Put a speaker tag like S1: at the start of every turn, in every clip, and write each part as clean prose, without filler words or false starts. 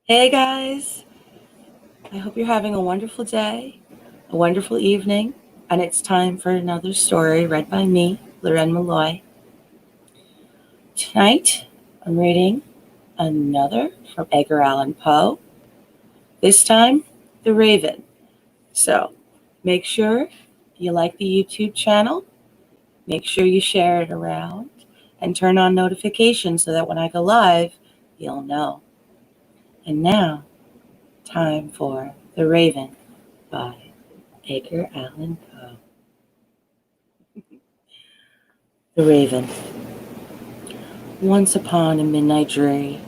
S1: Hey guys, I hope you're having a wonderful day, a wonderful evening, and it's time for another story read by me, Loren Molloy. Tonight, I'm reading another from Edgar Allan Poe, this time, The Raven. So, make sure you like the YouTube channel, make sure you share it around, and turn on notifications so that when I go live, you'll know. And now, time for The Raven by Edgar Allan Poe. The Raven. Once upon a midnight dreary,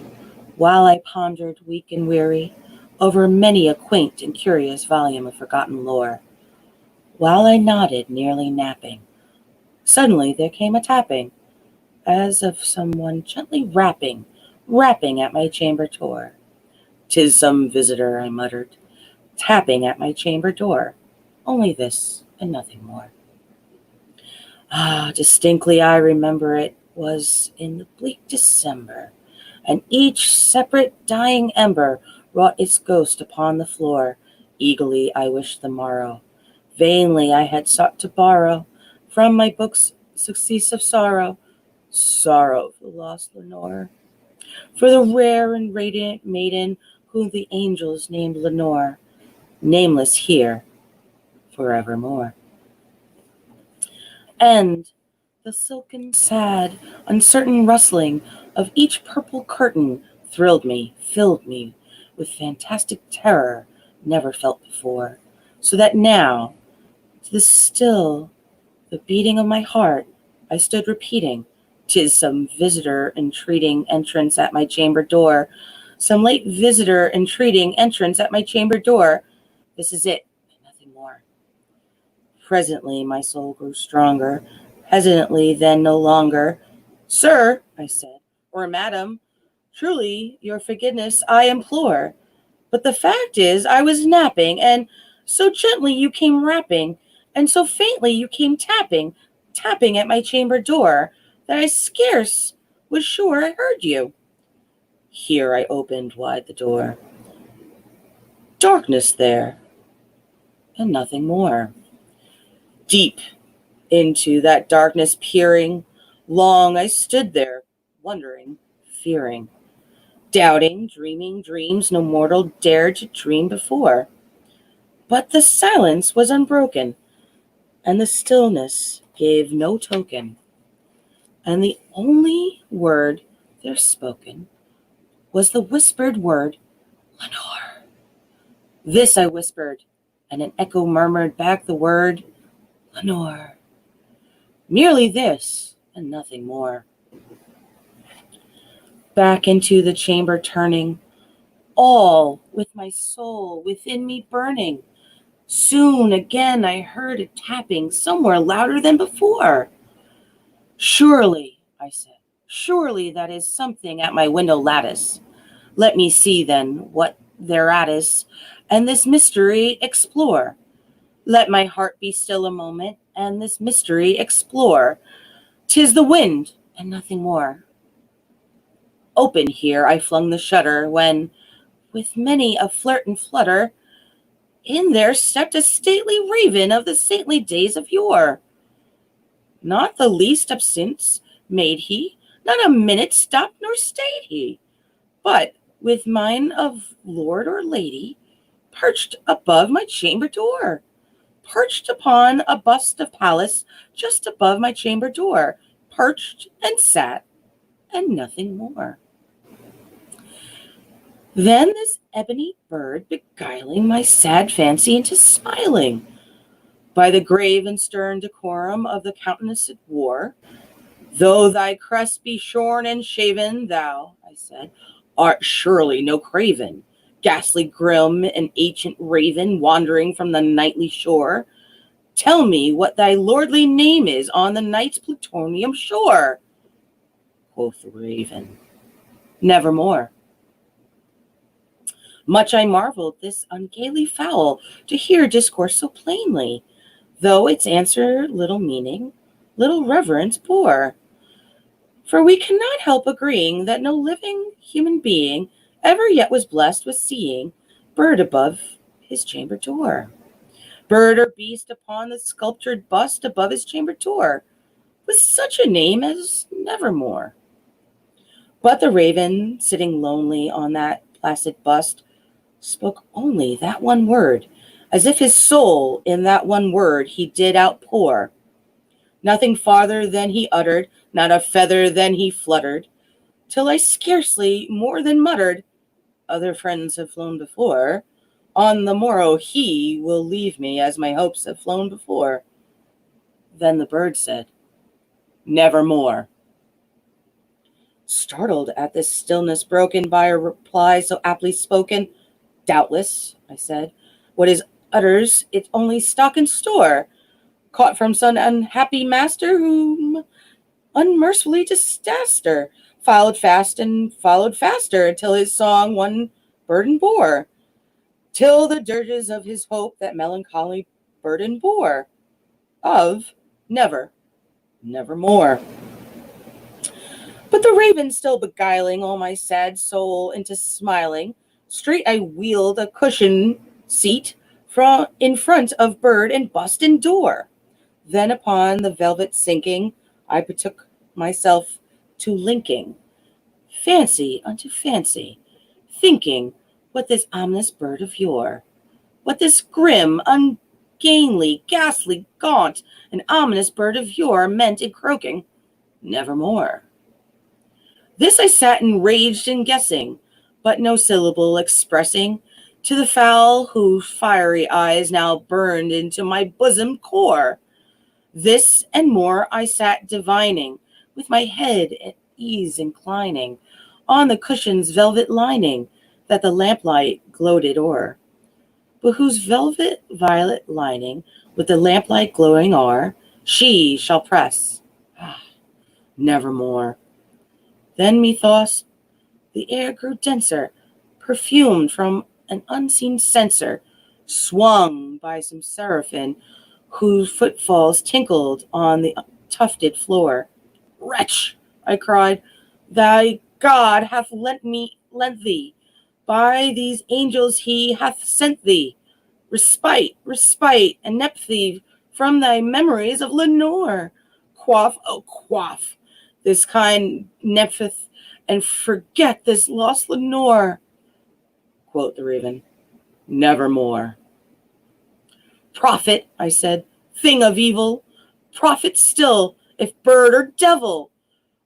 S1: while I pondered weak and weary over many a quaint and curious volume of forgotten lore, while I nodded, nearly napping, suddenly there came a tapping, as of someone gently rapping at my chamber door. "'Tis some visitor," I muttered, tapping at my chamber door. Only this and nothing more. Distinctly I remember it was in the bleak December, and each separate dying ember wrought its ghost upon the floor. Eagerly I wished the morrow. Vainly I had sought to borrow from my books successive sorrow of the lost Lenore, for the rare and radiant maiden whom the angels named Lenore, nameless here forevermore. And the silken, sad, uncertain rustling of each purple curtain thrilled me, filled me with fantastic terror never felt before, so that now, to the beating of my heart, I stood repeating, "'Tis some visitor entreating entrance at my chamber door, some late visitor entreating entrance at my chamber door. This is it, and nothing more." Presently my soul grew stronger, hesitantly then no longer. "Sir," I said, "or madam, truly your forgiveness I implore. But the fact is I was napping, and so gently you came rapping, and so faintly you came tapping at my chamber door, that I scarce was sure I heard you." Here I opened wide the door. Darkness there, and nothing more. Deep into that darkness peering, long I stood there, wondering, fearing, doubting, dreaming dreams no mortal dared to dream before. But the silence was unbroken, and the stillness gave no token, and the only word there spoken was the whispered word, "Lenore." This I whispered, and an echo murmured back the word, "Lenore." Merely this, and nothing more. Back into the chamber turning, all with my soul within me burning. Soon again I heard a tapping somewhere louder than before. "Surely," I said, "surely that is something at my window lattice. Let me see then what thereat is, and this mystery explore. Let my heart be still a moment, and this mystery explore. 'Tis the wind, and nothing more." Open here I flung the shutter, when, with many a flirt and flutter, in there stepped a stately raven of the saintly days of yore. Not the least absence made he, not a minute stopped nor stayed he, but, with mien of lord or lady, perched above my chamber door, perched upon a bust of Pallas just above my chamber door, perched and sat, and nothing more. Then this ebony bird beguiling my sad fancy into smiling, by the grave and stern decorum of the countenance it wore. "Though thy crest be shorn and shaven, thou," I said, "art surely no craven, ghastly grim and ancient raven, wandering from the nightly shore. Tell me what thy lordly name is on the night's plutonium shore." Quoth the raven, "Nevermore." Much I marveled this ungainly fowl to hear discourse so plainly, though its answer little meaning, little reverence bore. For we cannot help agreeing that no living human being ever yet was blessed with seeing bird above his chamber door. Bird or beast upon the sculptured bust above his chamber door, with such a name as Nevermore. But the raven, sitting lonely on that placid bust, spoke only that one word, as if his soul in that one word he did outpour. Nothing farther than he uttered, not a feather than he fluttered, till I scarcely more than muttered, other friends have flown before. On the morrow he will leave me as my hopes have flown before. Then the bird said, Nevermore. Startled at this stillness broken by a reply so aptly spoken, doubtless, I said, what is utters it only stock and store, caught from some unhappy master whom unmercifully disaster followed fast and followed faster until his song one burden bore, till the dirges of his hope that melancholy burden bore, of nevermore. But the raven still beguiling all my sad soul into smiling, straight I wheeled a cushion seat in front of bird and bust and door. Then upon the velvet sinking, I betook myself to linking fancy unto fancy, thinking what this ominous bird of yore, what this grim, ungainly, ghastly, gaunt, and ominous bird of yore meant in croaking, Nevermore. This I sat enraged in guessing, but no syllable expressing to the fowl whose fiery eyes now burned into my bosom core. This and more I sat divining, with my head at ease inclining, on the cushion's velvet lining, that the lamplight gloated o'er, but whose velvet violet lining, with the lamplight glowing o'er, she shall press, nevermore. Then methought the air grew denser, perfumed from an unseen censer, swung by some seraphim, whose footfalls tinkled on the tufted floor. Wretch, I cried, thy God hath lent thee. By these angels he hath sent thee. Respite, and nepenthe from thy memories of Lenore. Quaff, this kind nepenthe, and forget this lost Lenore. Quoth the raven, Nevermore. Prophet, I said, thing of evil, prophet still, if bird or devil,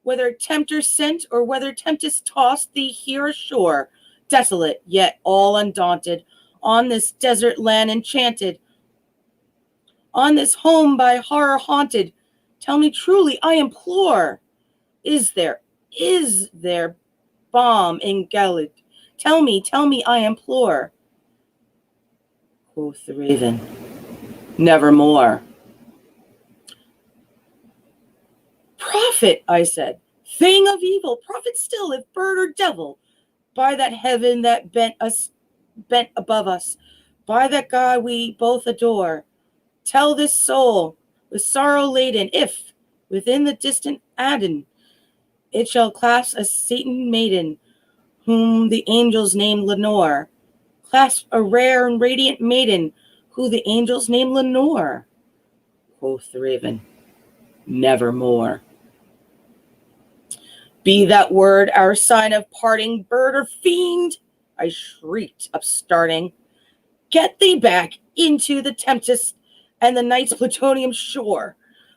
S1: whether tempter sent or whether tempest tossed thee here ashore, desolate yet all undaunted, on this desert land enchanted, on this home by horror haunted, tell me truly, I implore, is there balm in Gilead? Tell me, I implore. Quoth the raven, Nevermore. Prophet, I said, thing of evil, prophet still, if bird or devil, by that heaven that bent above us, by that God we both adore, tell this soul with sorrow laden, if within the distant Aden it shall clasp a Satan maiden, whom the angels name Lenore, clasp a rare and radiant maiden, who the angels name Lenore. Quoth the raven, Nevermore. Be that word our sign of parting, bird or fiend, I shrieked, upstarting. Get thee back into the tempest and the night's plutonium shore.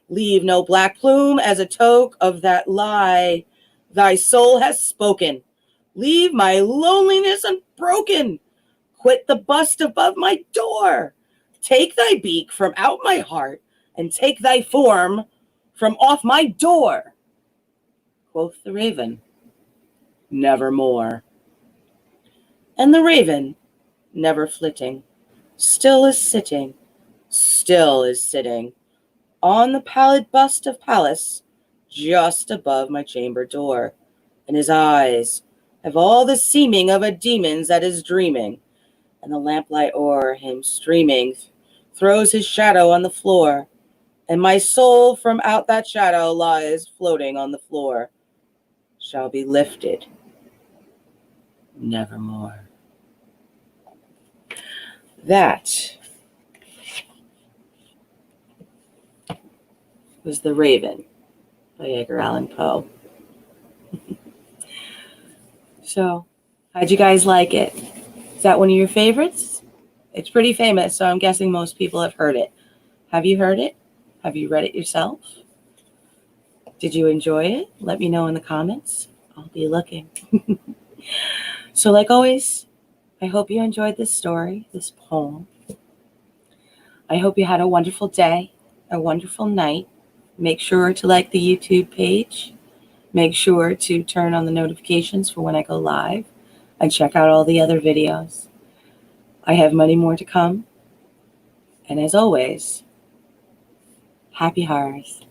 S1: Leave no black plume as a toke of that lie thy soul has spoken. Leave my loneliness unbroken. Quit the bust above my door. Take thy beak from out my heart, and take thy form from off my door. Quoth the raven, Nevermore. And the raven, never flitting, still is sitting on the pallid bust of Pallas, just above my chamber door, and his eyes have all the seeming of a demon's that is dreaming, and the lamplight o'er him streaming throws his shadow on the floor, and my soul from out that shadow lies floating on the floor, shall be lifted nevermore. That was The Raven by Edgar Allan Poe. So, how'd you guys like it? Is that one of your favorites? It's pretty famous, so I'm guessing most people have heard it. Have you heard it? Have you read it yourself? Did you enjoy it? Let me know in the comments. I'll be looking. So, like always, I hope you enjoyed this story, this poem. I hope you had a wonderful day, a wonderful night. Make sure to like the YouTube page. Make sure to turn on the notifications for when I go live and check out all the other videos. I have many more to come. And as always, happy horrors.